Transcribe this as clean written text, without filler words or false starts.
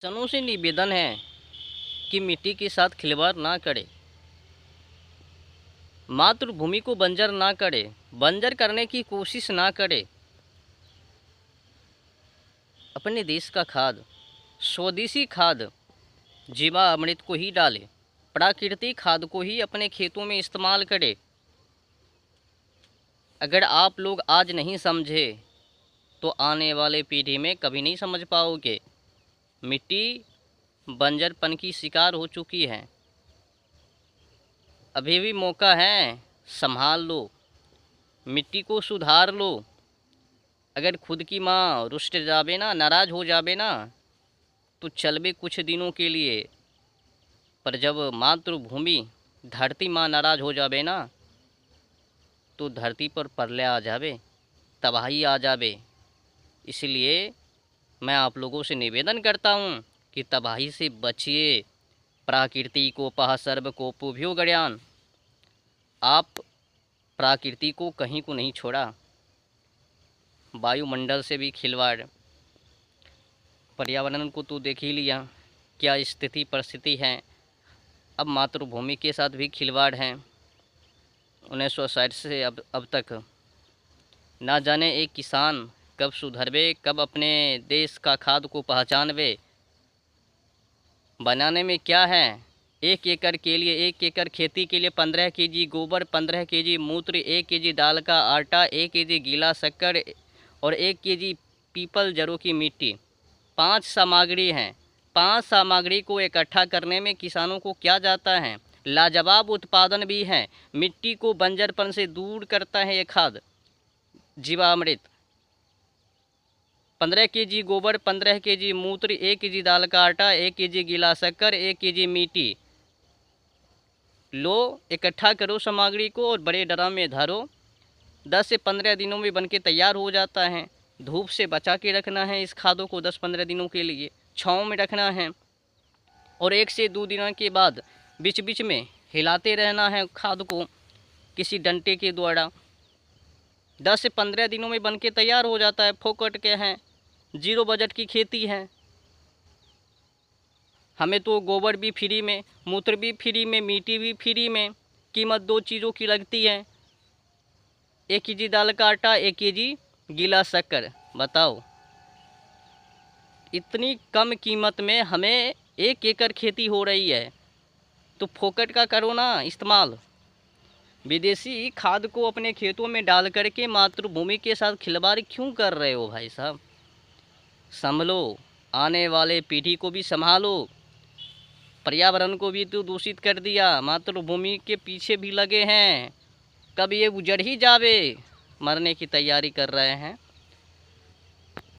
किसानों से निवेदन है कि मिट्टी के साथ खिलवाड़ ना करें, मातृभूमि को बंजर ना करें, बंजर करने की कोशिश ना करें। अपने देश का खाद, स्वदेशी खाद, जीवामृत को ही डालें, प्राकृतिक खाद को ही अपने खेतों में इस्तेमाल करें। अगर आप लोग आज नहीं समझे तो आने वाले पीढ़ी में कभी नहीं समझ पाओगे। मिट्टी बंजरपन की शिकार हो चुकी है। अभी भी मौका है, संभाल लो, मिट्टी को सुधार लो। अगर खुद की माँ रुष्ट जावे ना, नाराज़ हो जावे ना, तो चलबे कुछ दिनों के लिए, पर जब मातृभूमि धरती माँ नाराज़ हो जावे ना, तो धरती पर प्रलय आ जावे, तबाही आ जावे। इसलिए मैं आप लोगों से निवेदन करता हूँ कि तबाही से बचिए। प्रकृति को पह सर्व को पुभ्यो गण्यान। आप प्रकृति को कहीं को नहीं छोड़ा, वायुमंडल से भी खिलवाड़, पर्यावरण को तो देख ही लिया क्या स्थिति परिस्थिति है। अब मातृभूमि के साथ भी खिलवाड़ हैं। 1960 से अब तक ना जाने एक किसान कब सुधरवे, कब अपने देश का खाद को पहचानवे। बनाने में क्या है, 1 एकड़ के लिए, 1 एकड़ खेती के लिए 15 केजी गोबर, 15 केजी मूत्र, 1 केजी दाल का आटा, 1 केजी गीला शक्कर और 1 केजी पीपल जड़ों की मिट्टी। 5 सामग्री हैं। 5 सामग्री को इकट्ठा करने में किसानों को क्या जाता है। लाजवाब उत्पादन भी है। मिट्टी को बंजरपन से दूर करता है ये खाद जीवामृत। 15 केजी गोबर, 15 केजी मूत्र, 1 केजी दाल का आटा, 1 केजी गीला शक्कर, 1 केजी मिट्टी लो, इकट्ठा करो सामग्री को और बड़े ड्रम में धरो। 10 से 15 दिनों में बनके तैयार हो जाता है। धूप से बचा के रखना है इस खादों को 10-15 दिनों के लिए, छाँव में रखना है और 1 से 2 दिनों के बाद बीच बीच में हिलाते रहना है खाद को किसी डंटे के द्वारा। 10 से 15 दिनों में बनके तैयार हो जाता है। फोकट के हैं, 0 बजट की खेती है। हमें तो गोबर भी फ्री में, मूत्र भी फ्री में, मिट्टी भी फ्री में। कीमत 2 चीज़ों की लगती है, 1 केजी दाल का आटा, 1 केजी गीला शक्कर। बताओ, इतनी कम कीमत में हमें 1 एकड़ खेती हो रही है, तो फोकट का करो ना इस्तेमाल। विदेशी खाद को अपने खेतों में डाल करके मातृभूमि के साथ खिलवाड़ क्यों कर रहे हो भाई साहब। संभलो, आने वाले पीढ़ी को भी संभालो। पर्यावरण को भी तो दूषित कर दिया, मातृभूमि के पीछे भी लगे हैं। कब ये उजड़ ही जावे, मरने की तैयारी कर रहे हैं।